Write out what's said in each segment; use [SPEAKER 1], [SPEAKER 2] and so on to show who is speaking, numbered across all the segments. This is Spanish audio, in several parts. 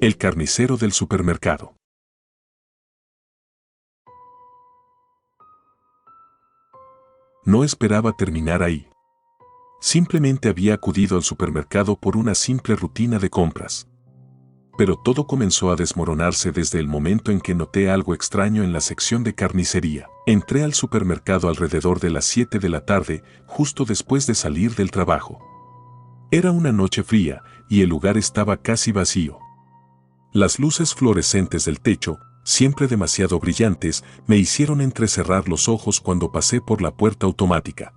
[SPEAKER 1] El carnicero del supermercado. No esperaba terminar ahí. Simplemente había acudido al supermercado por una simple rutina de compras. Pero todo comenzó a desmoronarse desde el momento en que noté algo extraño en la sección de carnicería. Entré al supermercado alrededor de las 7 de la tarde, justo después de salir del trabajo. Era una noche fría y el lugar estaba casi vacío. Las luces fluorescentes del techo, siempre demasiado brillantes, me hicieron entrecerrar los ojos cuando pasé por la puerta automática.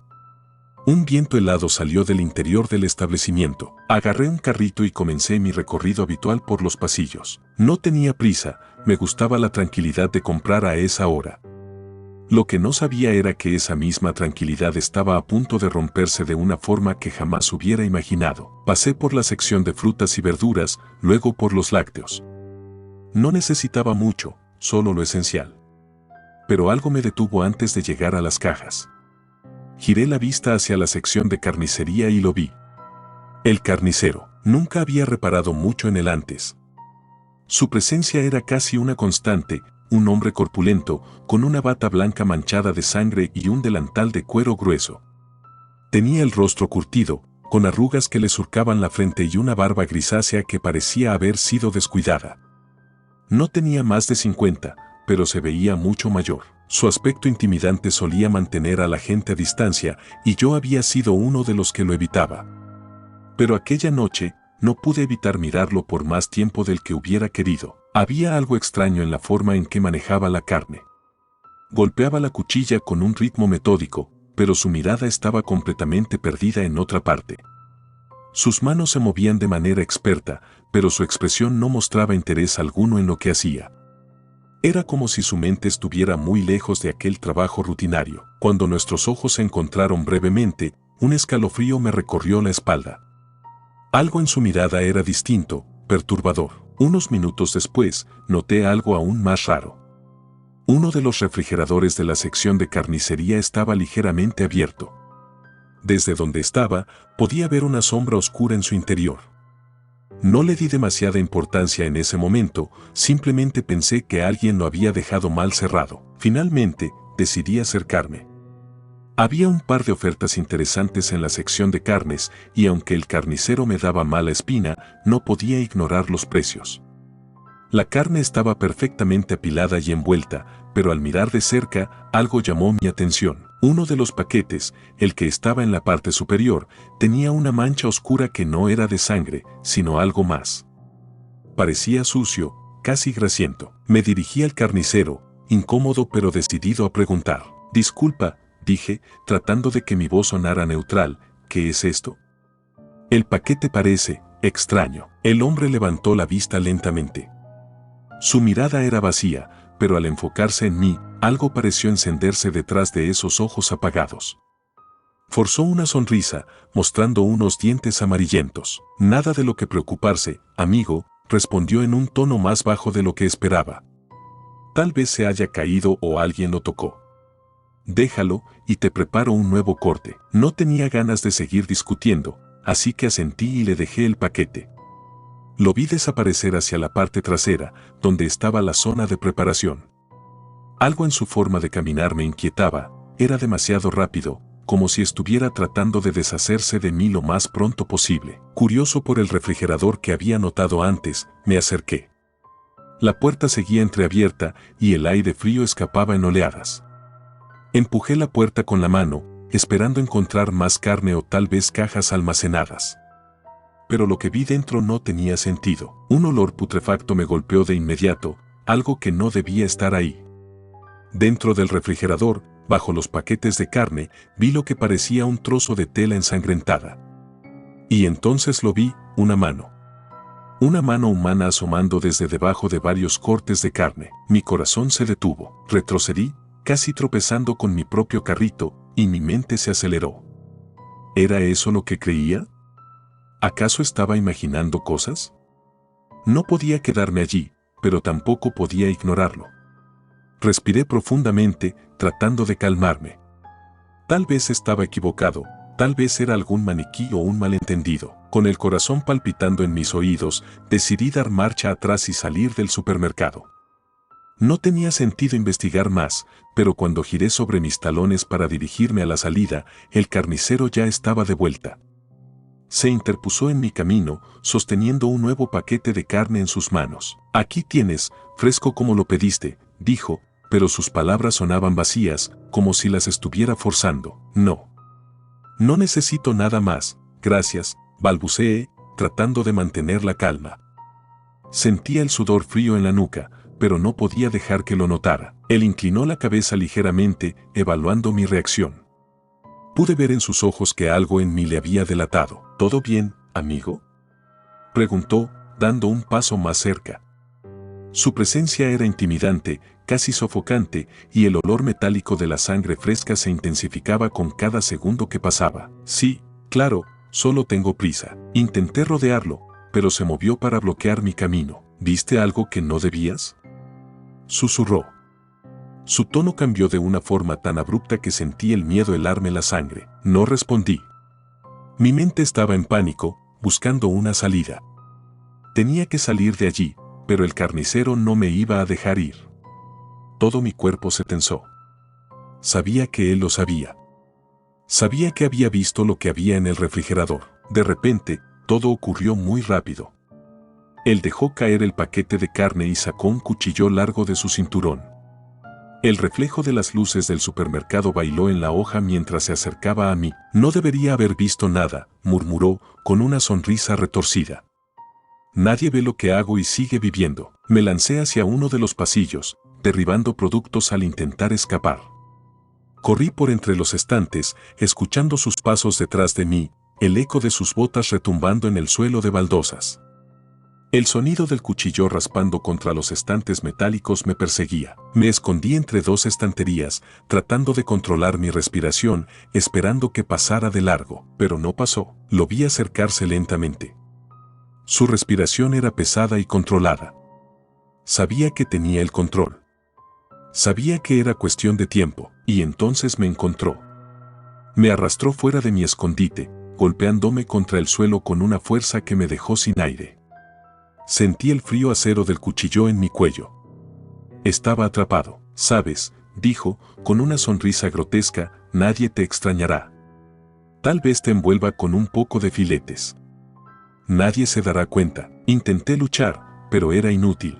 [SPEAKER 1] Un viento helado salió del interior del establecimiento. Agarré un carrito y comencé mi recorrido habitual por los pasillos. No tenía prisa, me gustaba la tranquilidad de comprar a esa hora. Lo que no sabía era que esa misma tranquilidad estaba a punto de romperse de una forma que jamás hubiera imaginado. Pasé por la sección de frutas y verduras, luego por los lácteos. No necesitaba mucho, solo lo esencial. Pero algo me detuvo antes de llegar a las cajas. Giré la vista hacia la sección de carnicería y lo vi. El carnicero. Nunca había reparado mucho en él antes. Su presencia era casi una constante, un hombre corpulento, con una bata blanca manchada de sangre y un delantal de cuero grueso. Tenía el rostro curtido, con arrugas que le surcaban la frente y una barba grisácea que parecía haber sido descuidada. No tenía más de 50, pero se veía mucho mayor. Su aspecto intimidante solía mantener a la gente a distancia y yo había sido uno de los que lo evitaba. Pero aquella noche no pude evitar mirarlo por más tiempo del que hubiera querido. Había algo extraño en la forma en que manejaba la carne. Golpeaba la cuchilla con un ritmo metódico, pero su mirada estaba completamente perdida en otra parte. Sus manos se movían de manera experta, pero su expresión no mostraba interés alguno en lo que hacía. Era como si su mente estuviera muy lejos de aquel trabajo rutinario. Cuando nuestros ojos se encontraron brevemente, un escalofrío me recorrió la espalda. Algo en su mirada era distinto, perturbador. Unos minutos después, noté algo aún más raro. Uno de los refrigeradores de la sección de carnicería estaba ligeramente abierto. Desde donde estaba, podía ver una sombra oscura en su interior. No le di demasiada importancia en ese momento, simplemente pensé que alguien lo había dejado mal cerrado. Finalmente, decidí acercarme. Había un par de ofertas interesantes en la sección de carnes y aunque el carnicero me daba mala espina, no podía ignorar los precios. La carne estaba perfectamente apilada y envuelta, pero al mirar de cerca, algo llamó mi atención. Uno de los paquetes, el que estaba en la parte superior, tenía una mancha oscura que no era de sangre, sino algo más. Parecía sucio, casi grasiento. Me dirigí al carnicero, incómodo pero decidido a preguntar. «Disculpa», dije, tratando de que mi voz sonara neutral, «¿qué es esto?» «El paquete parece extraño». El hombre levantó la vista lentamente. Su mirada era vacía, pero al enfocarse en mí, algo pareció encenderse detrás de esos ojos apagados. Forzó una sonrisa, mostrando unos dientes amarillentos. «Nada de lo que preocuparse, amigo», respondió en un tono más bajo de lo que esperaba. «Tal vez se haya caído o alguien lo tocó. Déjalo y te preparo un nuevo corte». No tenía ganas de seguir discutiendo, así que asentí y le dejé el paquete. Lo vi desaparecer hacia la parte trasera, donde estaba la zona de preparación. Algo en su forma de caminar me inquietaba, era demasiado rápido, como si estuviera tratando de deshacerse de mí lo más pronto posible. Curioso por el refrigerador que había notado antes, me acerqué. La puerta seguía entreabierta y el aire frío escapaba en oleadas. Empujé la puerta con la mano, esperando encontrar más carne o tal vez cajas almacenadas. Pero lo que vi dentro no tenía sentido. Un olor putrefacto me golpeó de inmediato, algo que no debía estar ahí. Dentro del refrigerador, bajo los paquetes de carne, vi lo que parecía un trozo de tela ensangrentada. Y entonces lo vi, una mano. Una mano humana asomando desde debajo de varios cortes de carne. Mi corazón se detuvo. Retrocedí, casi tropezando con mi propio carrito, y mi mente se aceleró. ¿Era eso lo que creía? ¿Acaso estaba imaginando cosas? No podía quedarme allí, pero tampoco podía ignorarlo. Respiré profundamente, tratando de calmarme. Tal vez estaba equivocado, Tal vez era algún maniquí o un malentendido. Con el corazón palpitando en mis oídos, decidí dar marcha atrás y salir del supermercado. No tenía sentido investigar más, pero cuando giré sobre mis talones para dirigirme a la salida, el carnicero ya estaba de vuelta. Se interpuso en mi camino, sosteniendo un nuevo paquete de carne en sus manos. «Aquí tienes, fresco como lo pediste», dijo, pero sus palabras sonaban vacías, como si las estuviera forzando. No necesito nada más, gracias», balbuceé, tratando de mantener la calma. Sentía el sudor frío en la nuca, pero no podía dejar que lo notara. Él inclinó la cabeza ligeramente, evaluando mi reacción. Pude ver en sus ojos que algo en mí le había delatado. «¿Todo bien, amigo?», preguntó, dando un paso más cerca. Su presencia era intimidante, casi sofocante, y el olor metálico de la sangre fresca se intensificaba con cada segundo que pasaba. «Sí, claro, solo tengo prisa». Intenté rodearlo, pero se movió para bloquear mi camino. «¿Viste algo que no debías?», susurró. Su tono cambió de una forma tan abrupta que sentí el miedo helarme la sangre. No respondí. Mi mente estaba en pánico, buscando una salida. Tenía que salir de allí, pero el carnicero no me iba a dejar ir. Todo mi cuerpo se tensó. Sabía que él lo sabía. Sabía que había visto lo que había en el refrigerador. De repente, todo ocurrió muy rápido. Él dejó caer el paquete de carne y sacó un cuchillo largo de su cinturón. El reflejo de las luces del supermercado bailó en la hoja mientras se acercaba a mí. «No debería haber visto nada», murmuró, con una sonrisa retorcida. «Nadie ve lo que hago y sigue viviendo». Me lancé hacia uno de los pasillos, derribando productos al intentar escapar. Corrí por entre los estantes, escuchando sus pasos detrás de mí, el eco de sus botas retumbando en el suelo de baldosas. El sonido del cuchillo raspando contra los estantes metálicos me perseguía. Me escondí entre dos estanterías, tratando de controlar mi respiración, esperando que pasara de largo, pero no pasó. Lo vi acercarse lentamente. Su respiración era pesada y controlada. Sabía que tenía el control. Sabía que era cuestión de tiempo, y entonces me encontró. Me arrastró fuera de mi escondite, golpeándome contra el suelo con una fuerza que me dejó sin aire. Sentí el frío acero del cuchillo en mi cuello. Estaba atrapado. «Sabes», dijo, con una sonrisa grotesca, «nadie te extrañará. Tal vez te envuelva con un poco de filetes. Nadie se dará cuenta». Intenté luchar, pero era inútil.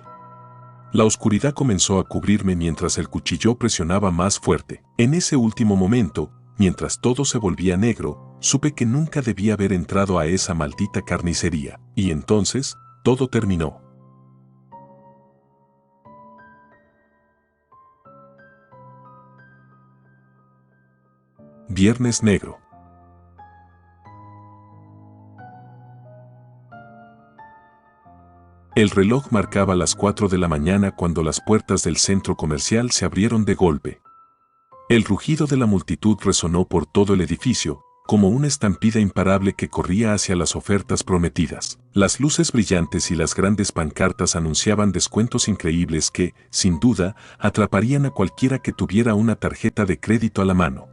[SPEAKER 1] La oscuridad comenzó a cubrirme mientras el cuchillo presionaba más fuerte. En ese último momento, mientras todo se volvía negro, supe que nunca debía haber entrado a esa maldita carnicería. Y entonces, todo terminó. Viernes Negro. El reloj marcaba las 4 de la mañana cuando las puertas del centro comercial se abrieron de golpe. El rugido de la multitud resonó por todo el edificio, como una estampida imparable que corría hacia las ofertas prometidas. Las luces brillantes y las grandes pancartas anunciaban descuentos increíbles que, sin duda, atraparían a cualquiera que tuviera una tarjeta de crédito a la mano.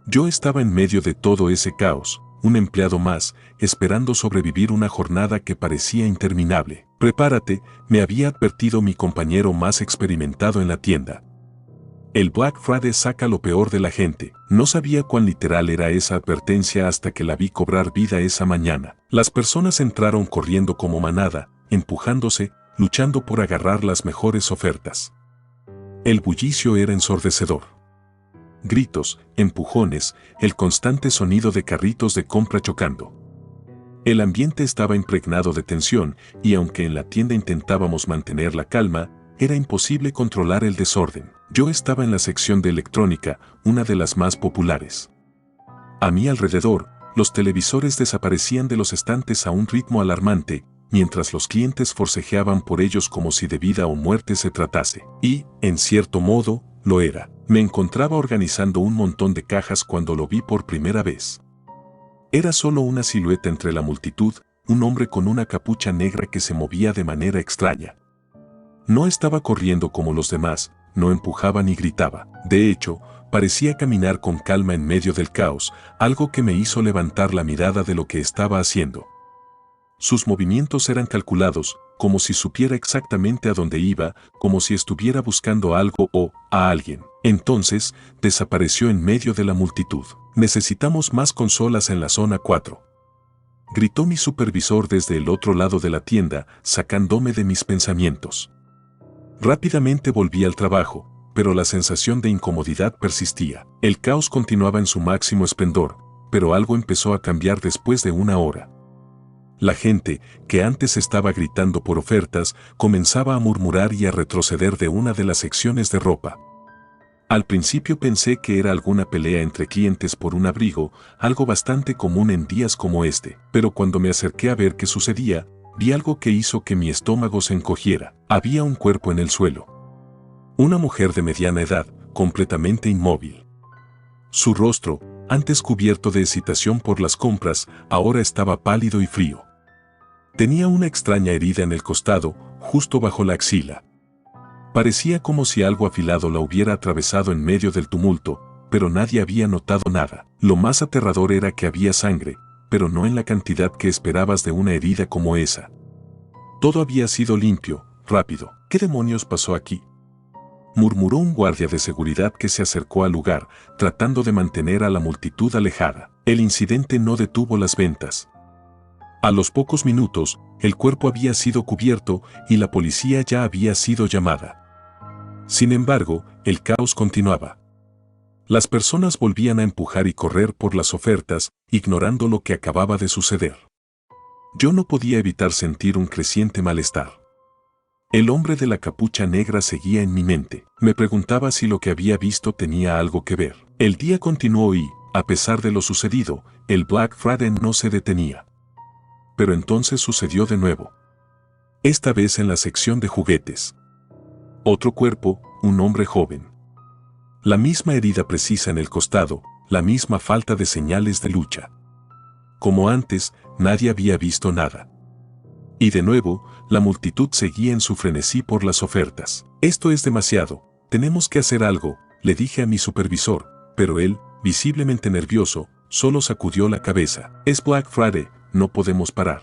[SPEAKER 1] Yo estaba en medio de todo ese caos, un empleado más, esperando sobrevivir una jornada que parecía interminable. «Prepárate», me había advertido mi compañero más experimentado en la tienda. «El Black Friday saca lo peor de la gente». No sabía cuán literal era esa advertencia hasta que la vi cobrar vida esa mañana. Las personas entraron corriendo como manada, empujándose, luchando por agarrar las mejores ofertas. El bullicio era ensordecedor. Gritos, empujones, el constante sonido de carritos de compra chocando. El ambiente estaba impregnado de tensión, y aunque en la tienda intentábamos mantener la calma, era imposible controlar el desorden. Yo estaba en la sección de electrónica, una de las más populares. A mi alrededor, los televisores desaparecían de los estantes a un ritmo alarmante, mientras los clientes forcejeaban por ellos como si de vida o muerte se tratase. Y, en cierto modo, lo era. Me encontraba organizando un montón de cajas cuando lo vi por primera vez. Era solo una silueta entre la multitud, un hombre con una capucha negra que se movía de manera extraña. No estaba corriendo como los demás, no empujaba ni gritaba. De hecho, parecía caminar con calma en medio del caos, algo que me hizo levantar la mirada de lo que estaba haciendo. Sus movimientos eran calculados, como si supiera exactamente a dónde iba, como si estuviera buscando algo o a alguien. Entonces, desapareció en medio de la multitud. Necesitamos más consolas en la zona 4. Gritó mi supervisor desde el otro lado de la tienda, sacándome de mis pensamientos. Rápidamente volví al trabajo, pero la sensación de incomodidad persistía. El caos continuaba en su máximo esplendor, pero algo empezó a cambiar después de una hora. La gente, que antes estaba gritando por ofertas, comenzaba a murmurar y a retroceder de una de las secciones de ropa. Al principio pensé que era alguna pelea entre clientes por un abrigo, algo bastante común en días como este, pero cuando me acerqué a ver qué sucedía, vi algo que hizo que mi estómago se encogiera. Había un cuerpo en el suelo. Una mujer de mediana edad, completamente inmóvil. Su rostro, antes cubierto de excitación por las compras, ahora estaba pálido y frío. Tenía una extraña herida en el costado, justo bajo la axila. Parecía como si algo afilado la hubiera atravesado en medio del tumulto, pero nadie había notado nada. Lo más aterrador era que había sangre, pero no en la cantidad que esperabas de una herida como esa. Todo había sido limpio, rápido. ¿Qué demonios pasó aquí?, murmuró un guardia de seguridad que se acercó al lugar, tratando de mantener a la multitud alejada. El incidente no detuvo las ventas. A los pocos minutos, el cuerpo había sido cubierto y la policía ya había sido llamada. Sin embargo, el caos continuaba. Las personas volvían a empujar y correr por las ofertas, ignorando lo que acababa de suceder. Yo no podía evitar sentir un creciente malestar. El hombre de la capucha negra seguía en mi mente. Me preguntaba si lo que había visto tenía algo que ver. El día continuó y, a pesar de lo sucedido, el Black Friday no se detenía. Pero entonces sucedió de nuevo. Esta vez en la sección de juguetes. Otro cuerpo, un hombre joven. La misma herida precisa en el costado, la misma falta de señales de lucha. Como antes, nadie había visto nada. Y de nuevo, la multitud seguía en su frenesí por las ofertas. Esto es demasiado, tenemos que hacer algo, le dije a mi supervisor, pero él, visiblemente nervioso, solo sacudió la cabeza. Es Black Friday, no podemos parar.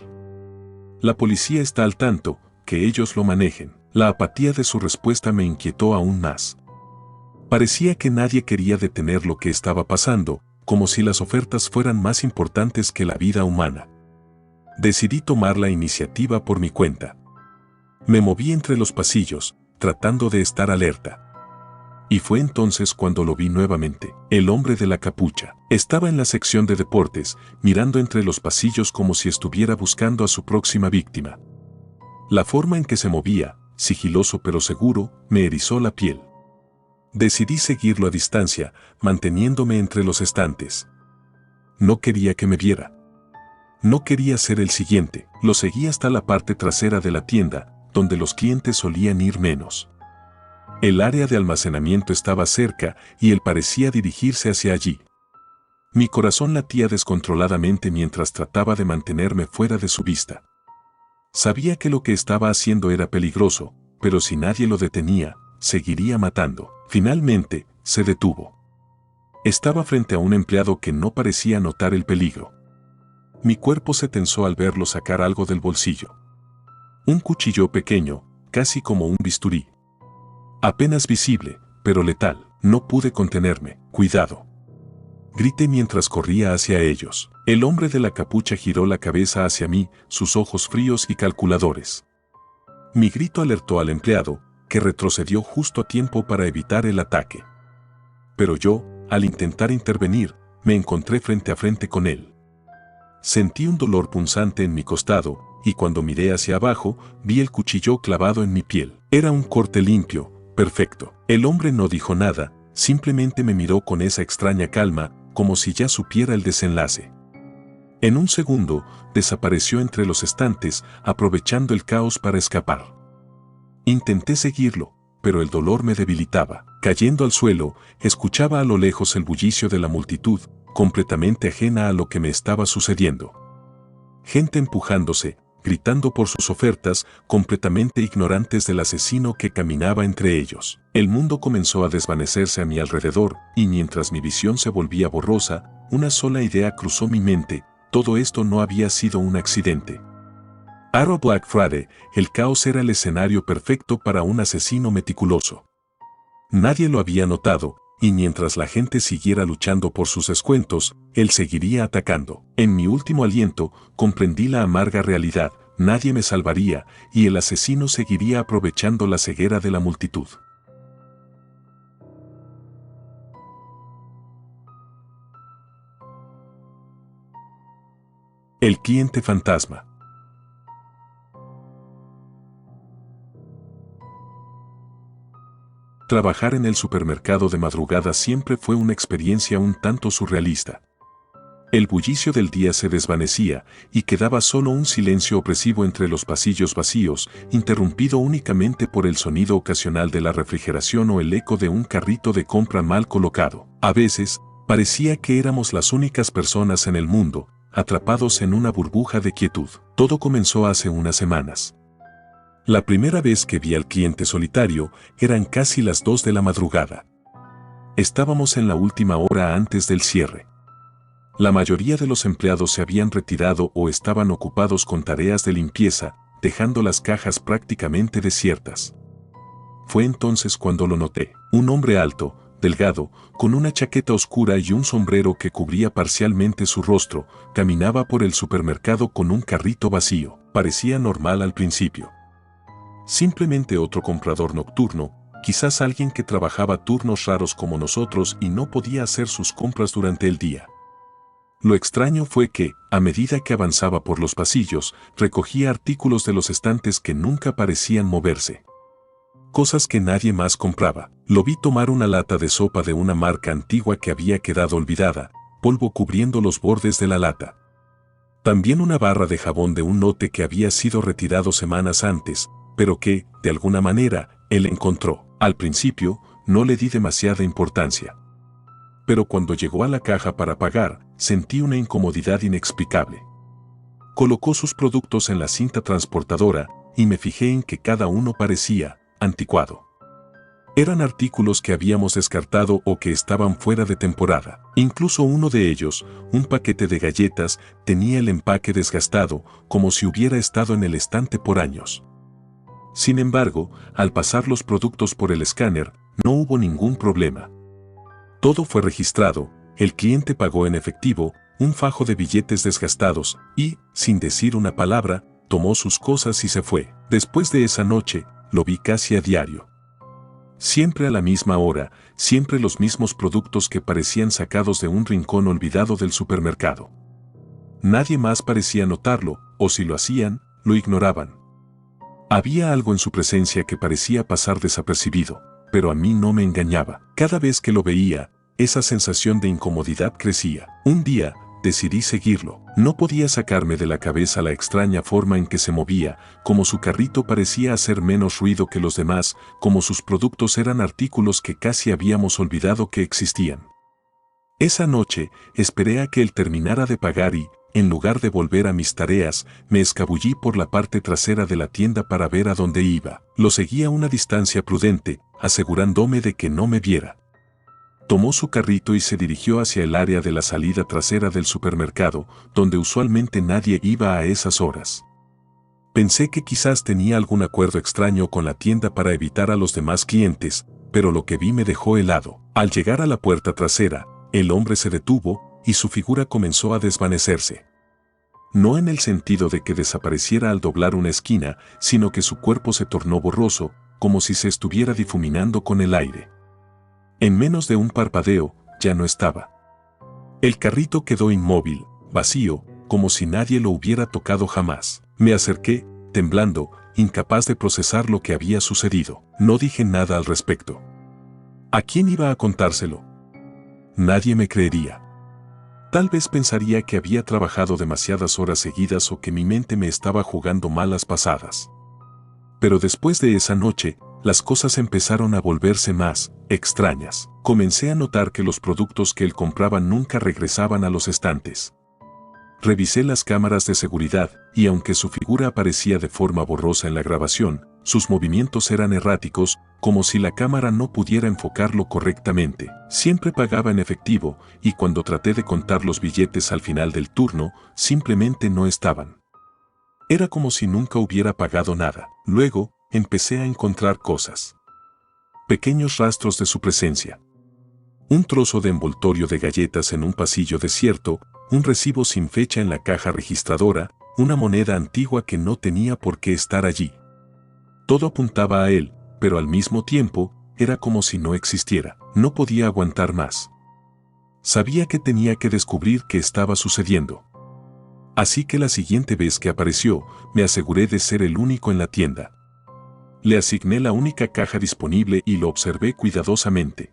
[SPEAKER 1] La policía está al tanto, que ellos lo manejen. La apatía de su respuesta me inquietó aún más. Parecía que nadie quería detener lo que estaba pasando, como si las ofertas fueran más importantes que la vida humana. Decidí tomar la iniciativa por mi cuenta. Me moví entre los pasillos, tratando de estar alerta. Y fue entonces cuando lo vi nuevamente. El hombre de la capucha estaba en la sección de deportes, mirando entre los pasillos como si estuviera buscando a su próxima víctima. La forma en que se movía, sigiloso pero seguro, me erizó la piel. Decidí seguirlo a distancia, manteniéndome entre los estantes. No quería que me viera. No quería ser el siguiente. Lo seguí hasta la parte trasera de la tienda, donde los clientes solían ir menos. El área de almacenamiento estaba cerca y él parecía dirigirse hacia allí. Mi corazón latía descontroladamente mientras trataba de mantenerme fuera de su vista. Sabía que lo que estaba haciendo era peligroso, pero si nadie lo detenía, seguiría matando. Finalmente, se detuvo. Estaba frente a un empleado que no parecía notar el peligro. Mi cuerpo se tensó al verlo sacar algo del bolsillo. Un cuchillo pequeño, casi como un bisturí. Apenas visible, pero letal. No pude contenerme. ¡Cuidado!, grité mientras corría hacia ellos. El hombre de la capucha giró la cabeza hacia mí, sus ojos fríos y calculadores. Mi grito alertó al empleado, que retrocedió justo a tiempo para evitar el ataque. Pero yo, al intentar intervenir, me encontré frente a frente con él. Sentí un dolor punzante en mi costado, y cuando miré hacia abajo, vi el cuchillo clavado en mi piel. Era un corte limpio, perfecto. El hombre no dijo nada, simplemente me miró con esa extraña calma, como si ya supiera el desenlace. En un segundo, desapareció entre los estantes, aprovechando el caos para escapar. Intenté seguirlo, pero el dolor me debilitaba. Cayendo al suelo, escuchaba a lo lejos el bullicio de la multitud, completamente ajena a lo que me estaba sucediendo. Gente empujándose, gritando por sus ofertas, completamente ignorantes del asesino que caminaba entre ellos. El mundo comenzó a desvanecerse a mi alrededor, y mientras mi visión se volvía borrosa, una sola idea cruzó mi mente: todo esto no había sido un accidente. Arrow Black Friday, el caos era el escenario perfecto para un asesino meticuloso. Nadie lo había notado, y mientras la gente siguiera luchando por sus descuentos, él seguiría atacando. En mi último aliento, comprendí la amarga realidad: nadie me salvaría, y el asesino seguiría aprovechando la ceguera de la multitud. El cliente fantasma. Trabajar en el supermercado de madrugada siempre fue una experiencia un tanto surrealista. El bullicio del día se desvanecía y quedaba solo un silencio opresivo entre los pasillos vacíos, interrumpido únicamente por el sonido ocasional de la refrigeración o el eco de un carrito de compra mal colocado. A veces, parecía que éramos las únicas personas en el mundo, atrapados en una burbuja de quietud. Todo comenzó hace unas semanas. La primera vez que vi al cliente solitario eran casi las 2 de la madrugada. Estábamos en la última hora antes del cierre. La mayoría de los empleados se habían retirado o estaban ocupados con tareas de limpieza, dejando las cajas prácticamente desiertas. Fue entonces cuando lo noté: un hombre alto, delgado, con una chaqueta oscura y un sombrero que cubría parcialmente su rostro, caminaba por el supermercado con un carrito vacío. Parecía normal al principio. Simplemente otro comprador nocturno, quizás alguien que trabajaba turnos raros como nosotros y no podía hacer sus compras durante el día. Lo extraño fue que, a medida que avanzaba por los pasillos, recogía artículos de los estantes que nunca parecían moverse. Cosas que nadie más compraba. Lo vi tomar una lata de sopa de una marca antigua que había quedado olvidada, polvo cubriendo los bordes de la lata. También una barra de jabón de un lote que había sido retirado semanas antes, pero que, de alguna manera, él encontró. Al principio, no le di demasiada importancia. Pero cuando llegó a la caja para pagar, sentí una incomodidad inexplicable. Colocó sus productos en la cinta transportadora, y me fijé en que cada uno parecía anticuado. Eran artículos que habíamos descartado o que estaban fuera de temporada. Incluso uno de ellos, un paquete de galletas, tenía el empaque desgastado, como si hubiera estado en el estante por años. Sin embargo, al pasar los productos por el escáner, no hubo ningún problema. Todo fue registrado, el cliente pagó en efectivo, un fajo de billetes desgastados, y, sin decir una palabra, tomó sus cosas y se fue. Después de esa noche, lo vi casi a diario. Siempre a la misma hora, siempre los mismos productos que parecían sacados de un rincón olvidado del supermercado. Nadie más parecía notarlo, o si lo hacían, lo ignoraban. Había algo en su presencia que parecía pasar desapercibido, pero a mí no me engañaba. Cada vez que lo veía, esa sensación de incomodidad crecía. Un día, decidí seguirlo. No podía sacarme de la cabeza la extraña forma en que se movía, como su carrito parecía hacer menos ruido que los demás, como sus productos eran artículos que casi habíamos olvidado que existían. Esa noche, esperé a que él terminara de pagar y, en lugar de volver a mis tareas, me escabullí por la parte trasera de la tienda para ver a dónde iba. Lo seguí a una distancia prudente, asegurándome de que no me viera. Tomó su carrito y se dirigió hacia el área de la salida trasera del supermercado, donde usualmente nadie iba a esas horas. Pensé que quizás tenía algún acuerdo extraño con la tienda para evitar a los demás clientes, pero lo que vi me dejó helado. Al llegar a la puerta trasera, el hombre se detuvo, y su figura comenzó a desvanecerse. No en el sentido de que desapareciera al doblar una esquina, sino que su cuerpo se tornó borroso, como si se estuviera difuminando con el aire. En menos de un parpadeo, ya no estaba. El carrito quedó inmóvil, vacío, como si nadie lo hubiera tocado jamás. Me acerqué, temblando, incapaz de procesar lo que había sucedido. No dije nada al respecto. ¿A quién iba a contárselo? Nadie me creería. Tal vez pensaría que había trabajado demasiadas horas seguidas o que mi mente me estaba jugando malas pasadas. Pero después de esa noche, las cosas empezaron a volverse más extrañas. Comencé a notar que los productos que él compraba nunca regresaban a los estantes. Revisé las cámaras de seguridad y aunque su figura aparecía de forma borrosa en la grabación, sus movimientos eran erráticos, como si la cámara no pudiera enfocarlo correctamente. Siempre pagaba en efectivo y cuando traté de contar los billetes al final del turno, simplemente no estaban. Era como si nunca hubiera pagado nada. Luego, empecé a encontrar cosas. Pequeños rastros de su presencia. Un trozo de envoltorio de galletas en un pasillo desierto, un recibo sin fecha en la caja registradora, una moneda antigua que no tenía por qué estar allí. Todo apuntaba a él, pero al mismo tiempo, era como si no existiera. No podía aguantar más. Sabía que tenía que descubrir qué estaba sucediendo. Así que la siguiente vez que apareció, me aseguré de ser el único en la tienda. Le asigné la única caja disponible y lo observé cuidadosamente.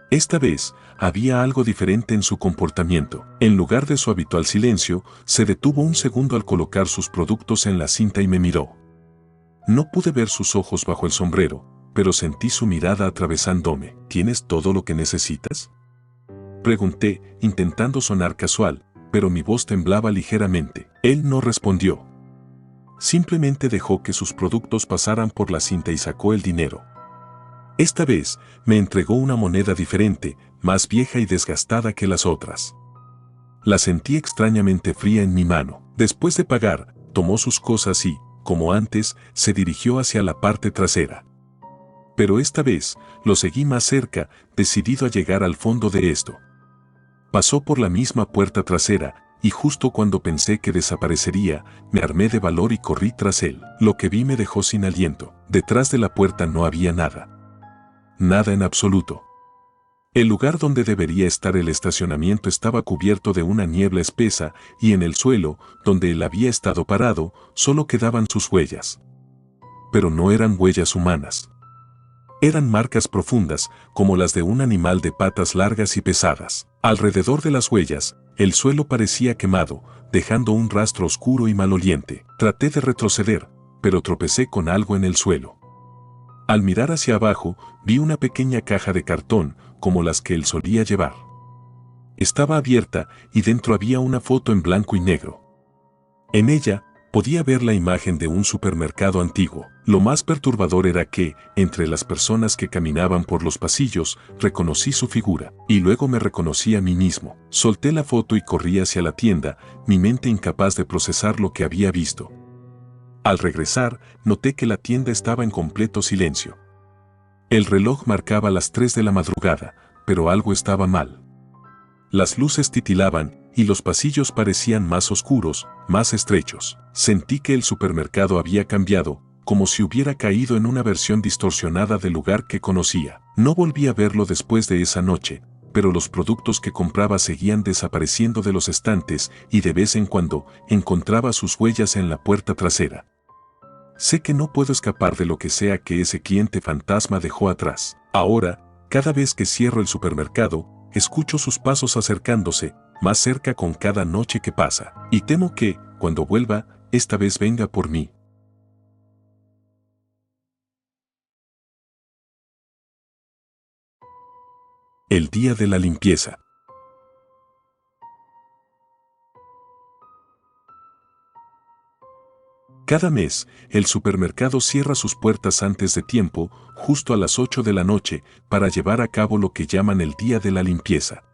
[SPEAKER 1] Esta vez, había algo diferente en su comportamiento. En lugar de su habitual silencio, se detuvo un segundo al colocar sus productos en la cinta y me miró. No pude ver sus ojos bajo el sombrero, pero sentí su mirada atravesándome. ¿Tienes todo lo que necesitas?, pregunté, intentando sonar casual, pero mi voz temblaba ligeramente. Él no respondió. Simplemente dejó que sus productos pasaran por la cinta y sacó el dinero. Esta vez, me entregó una moneda diferente, más vieja y desgastada que las otras. La sentí extrañamente fría en mi mano. Después de pagar, tomó sus cosas y, como antes, se dirigió hacia la parte trasera. Pero esta vez, lo seguí más cerca, decidido a llegar al fondo de esto. Pasó por la misma puerta trasera, y justo cuando pensé que desaparecería, me armé de valor y corrí tras él. Lo que vi me dejó sin aliento. Detrás de la puerta no había nada. Nada en absoluto. El lugar donde debería estar el estacionamiento estaba cubierto de una niebla espesa y en el suelo, donde él había estado parado, solo quedaban sus huellas. Pero no eran huellas humanas. Eran marcas profundas, como las de un animal de patas largas y pesadas. Alrededor de las huellas, el suelo parecía quemado, dejando un rastro oscuro y maloliente. Traté de retroceder, pero tropecé con algo en el suelo. Al mirar hacia abajo, vi una pequeña caja de cartón, como las que él solía llevar. Estaba abierta y dentro había una foto en blanco y negro. En ella, podía ver la imagen de un supermercado antiguo. Lo más perturbador era que, entre las personas que caminaban por los pasillos, reconocí su figura, y luego me reconocí a mí mismo. Solté la foto y corrí hacia la tienda, mi mente incapaz de procesar lo que había visto. Al regresar, noté que la tienda estaba en completo silencio. El reloj marcaba las 3 de la madrugada, pero algo estaba mal. Las luces titilaban y los pasillos parecían más oscuros, más estrechos. Sentí que el supermercado había cambiado, como si hubiera caído en una versión distorsionada del lugar que conocía. No volví a verlo después de esa noche, pero los productos que compraba seguían desapareciendo de los estantes y de vez en cuando encontraba sus huellas en la puerta trasera. Sé que no puedo escapar de lo que sea que ese cliente fantasma dejó atrás. Ahora, cada vez que cierro el supermercado, escucho sus pasos acercándose, más cerca con cada noche que pasa. Y temo que, cuando vuelva, esta vez venga por mí. El día de la limpieza. Cada mes, el supermercado cierra sus puertas antes de tiempo, justo a las 8 de la noche, para llevar a cabo lo que llaman el día de la limpieza.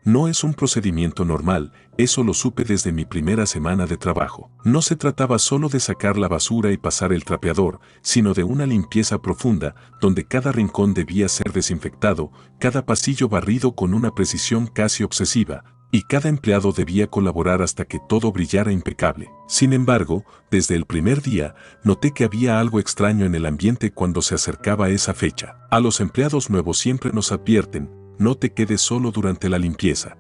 [SPEAKER 1] No es un procedimiento normal, eso lo supe desde mi primera semana de trabajo. No se trataba solo de sacar la basura y pasar el trapeador, sino de una limpieza profunda, donde cada rincón debía ser desinfectado, cada pasillo barrido con una precisión casi obsesiva, y cada empleado debía colaborar hasta que todo brillara impecable. Sin embargo, desde el primer día, noté que había algo extraño en el ambiente cuando se acercaba esa fecha. A los empleados nuevos siempre nos advierten: no te quedes solo durante la limpieza.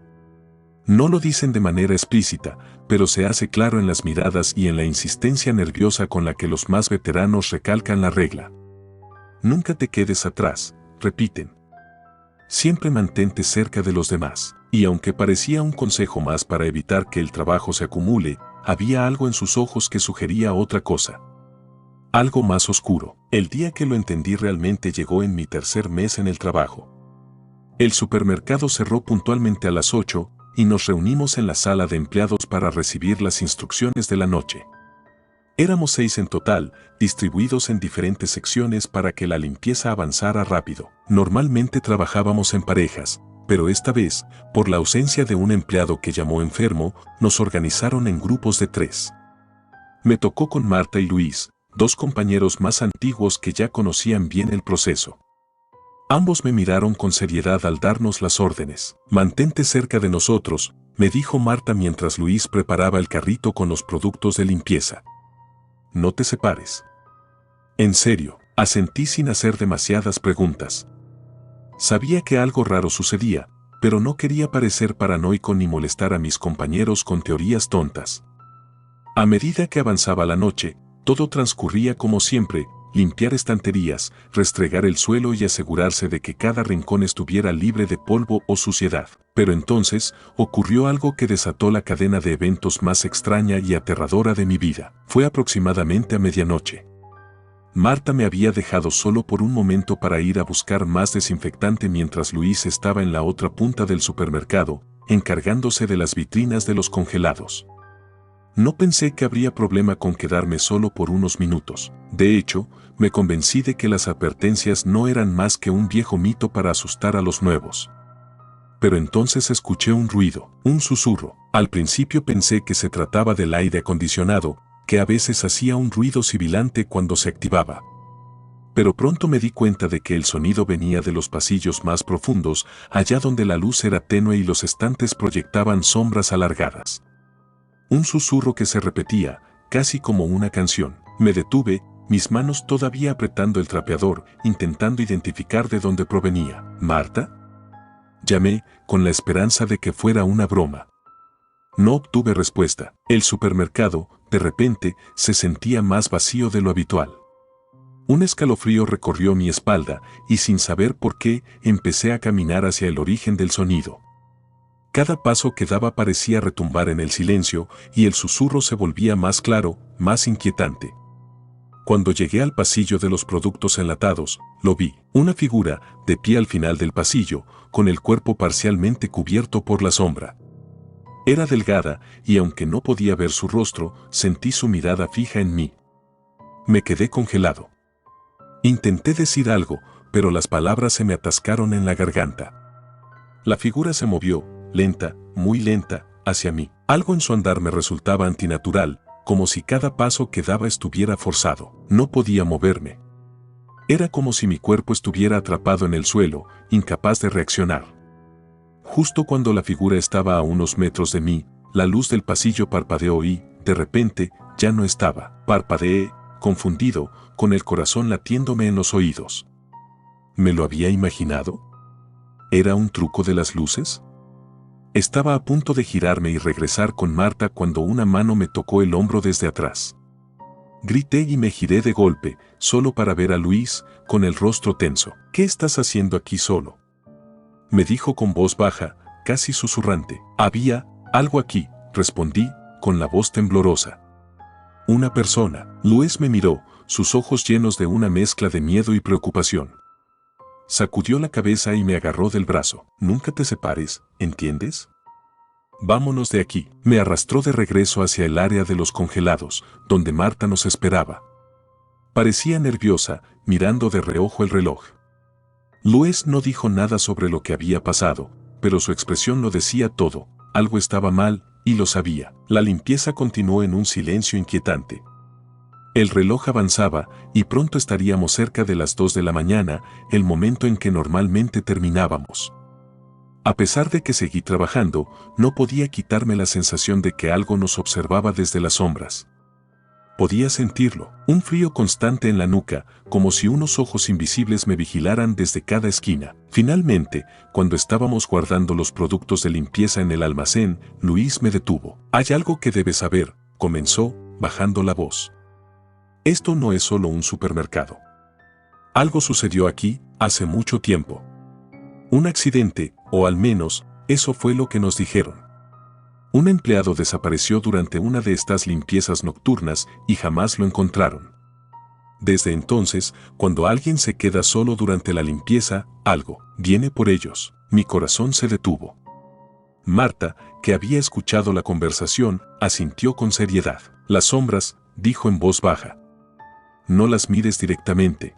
[SPEAKER 1] No lo dicen de manera explícita, pero se hace claro en las miradas y en la insistencia nerviosa con la que los más veteranos recalcan la regla. Nunca te quedes atrás, repiten. Siempre mantente cerca de los demás. Y aunque parecía un consejo más para evitar que el trabajo se acumule, había algo en sus ojos que sugería otra cosa. Algo más oscuro. El día que lo entendí realmente llegó en mi tercer mes en el trabajo. El supermercado cerró puntualmente a las 8, y nos reunimos en la sala de empleados para recibir las instrucciones de la noche. Éramos 6 en total, distribuidos en diferentes secciones para que la limpieza avanzara rápido. Normalmente trabajábamos en parejas, pero esta vez, por la ausencia de un empleado que llamó enfermo, nos organizaron en grupos de 3. Me tocó con Marta y Luis, 2 compañeros más antiguos que ya conocían bien el proceso. Ambos me miraron con seriedad al darnos las órdenes. Mantente cerca de nosotros, me dijo Marta mientras Luis preparaba el carrito con los productos de limpieza. No te separes. En serio, asentí sin hacer demasiadas preguntas. Sabía que algo raro sucedía, pero no quería parecer paranoico ni molestar a mis compañeros con teorías tontas. A medida que avanzaba la noche, todo transcurría como siempre: limpiar estanterías, restregar el suelo y asegurarse de que cada rincón estuviera libre de polvo o suciedad. Pero entonces, ocurrió algo que desató la cadena de eventos más extraña y aterradora de mi vida. Fue aproximadamente a medianoche. Marta me había dejado solo por un momento para ir a buscar más desinfectante mientras Luis estaba en la otra punta del supermercado, encargándose de las vitrinas de los congelados. No pensé que habría problema con quedarme solo por unos minutos. De hecho, me convencí de que las advertencias no eran más que un viejo mito para asustar a los nuevos. Pero entonces escuché un ruido, un susurro. Al principio pensé que se trataba del aire acondicionado, que a veces hacía un ruido sibilante cuando se activaba. Pero pronto me di cuenta de que el sonido venía de los pasillos más profundos, allá donde la luz era tenue y los estantes proyectaban sombras alargadas. Un susurro que se repetía, casi como una canción. Me detuve, mis manos todavía apretando el trapeador, intentando identificar de dónde provenía. ¿Marta? Llamé, con la esperanza de que fuera una broma. No obtuve respuesta. El supermercado, de repente, se sentía más vacío de lo habitual. Un escalofrío recorrió mi espalda y sin saber por qué, empecé a caminar hacia el origen del sonido. Cada paso que daba parecía retumbar en el silencio y el susurro se volvía más claro, más inquietante. Cuando llegué al pasillo de los productos enlatados, lo vi. Una figura, de pie al final del pasillo, con el cuerpo parcialmente cubierto por la sombra. Era delgada y aunque no podía ver su rostro, sentí su mirada fija en mí. Me quedé congelado. Intenté decir algo, pero las palabras se me atascaron en la garganta. La figura se movió, lenta, muy lenta, hacia mí. Algo en su andar me resultaba antinatural, como si cada paso que daba estuviera forzado. No podía moverme. Era como si mi cuerpo estuviera atrapado en el suelo, incapaz de reaccionar. Justo cuando la figura estaba a unos metros de mí, la luz del pasillo parpadeó y, de repente, ya no estaba. Parpadeé, confundido, con el corazón latiéndome en los oídos. ¿Me lo había imaginado? ¿Era un truco de las luces? Estaba a punto de girarme y regresar con Marta cuando una mano me tocó el hombro desde atrás. Grité y me giré de golpe, solo para ver a Luis, con el rostro tenso. ¿Qué estás haciendo aquí solo?, me dijo con voz baja, casi susurrante. Había algo aquí, respondí, con la voz temblorosa. Una persona. Luis me miró, sus ojos llenos de una mezcla de miedo y preocupación. Sacudió la cabeza y me agarró del brazo. Nunca te separes, ¿entiendes? Vámonos de aquí. Me arrastró de regreso hacia el área de los congelados, donde Marta nos esperaba. Parecía nerviosa, mirando de reojo el reloj. Luis no dijo nada sobre lo que había pasado, pero su expresión lo decía todo. Algo estaba mal, y lo sabía. La limpieza continuó en un silencio inquietante. El reloj avanzaba, y pronto estaríamos cerca de las 2 de la mañana, el momento en que normalmente terminábamos. A pesar de que seguí trabajando, no podía quitarme la sensación de que algo nos observaba desde las sombras. Podía sentirlo, un frío constante en la nuca, como si unos ojos invisibles me vigilaran desde cada esquina. Finalmente, cuando estábamos guardando los productos de limpieza en el almacén, Luis me detuvo. Hay algo que debes saber, comenzó, bajando la voz. Esto no es solo un supermercado. Algo sucedió aquí, hace mucho tiempo. Un accidente, o al menos, eso fue lo que nos dijeron. Un empleado desapareció durante una de estas limpiezas nocturnas y jamás lo encontraron. Desde entonces, cuando alguien se queda solo durante la limpieza, algo viene por ellos. Mi corazón se detuvo. Marta, que había escuchado la conversación, asintió con seriedad. Las sombras, dijo en voz baja. No las mires directamente.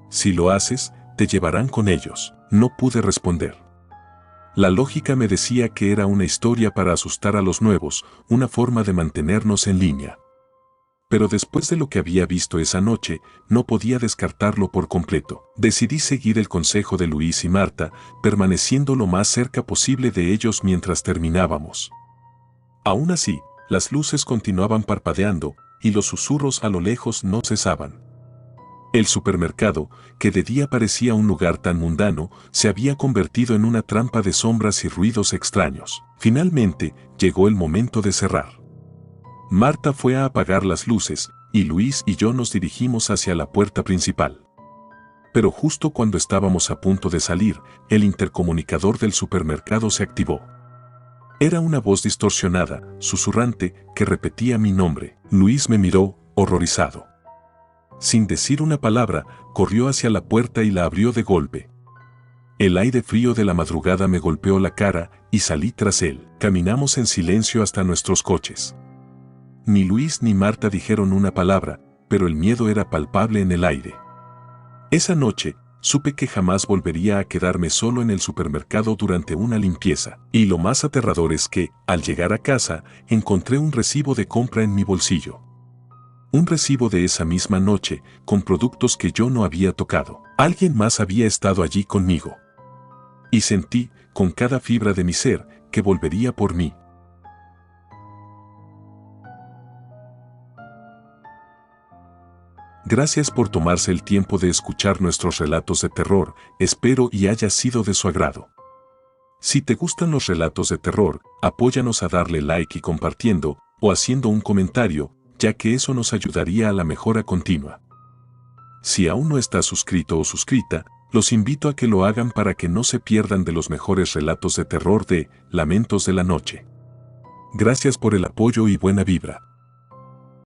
[SPEAKER 1] Si lo haces, te llevarán con ellos. No pude responder. La lógica me decía que era una historia para asustar a los nuevos, una forma de mantenernos en línea. Pero después de lo que había visto esa noche, no podía descartarlo por completo. Decidí seguir el consejo de Luis y Marta, permaneciendo lo más cerca posible de ellos mientras terminábamos. Aún así, las luces continuaban parpadeando, y los susurros a lo lejos no cesaban. El supermercado, que de día parecía un lugar tan mundano, se había convertido en una trampa de sombras y ruidos extraños. Finalmente, llegó el momento de cerrar. Marta fue a apagar las luces, y Luis y yo nos dirigimos hacia la puerta principal. Pero justo cuando estábamos a punto de salir, el intercomunicador del supermercado se activó. Era una voz distorsionada, susurrante, que repetía mi nombre. Luis me miró, horrorizado. Sin decir una palabra, corrió hacia la puerta y la abrió de golpe. El aire frío de la madrugada me golpeó la cara y salí tras él. Caminamos en silencio hasta nuestros coches. Ni Luis ni Marta dijeron una palabra, pero el miedo era palpable en el aire. Esa noche, supe que jamás volvería a quedarme solo en el supermercado durante una limpieza. Y lo más aterrador es que, al llegar a casa, encontré un recibo de compra en mi bolsillo. Un recibo de esa misma noche, con productos que yo no había tocado. Alguien más había estado allí conmigo. Y sentí, con cada fibra de mi ser, que volvería por mí. Gracias por tomarse el tiempo de escuchar nuestros relatos de terror, espero y haya sido de su agrado. Si te gustan los relatos de terror, apóyanos a darle like y compartiendo, o haciendo un comentario, ya que eso nos ayudaría a la mejora continua. Si aún no estás suscrito o suscrita, los invito a que lo hagan para que no se pierdan de los mejores relatos de terror de Lamentos de la Noche. Gracias por el apoyo y buena vibra.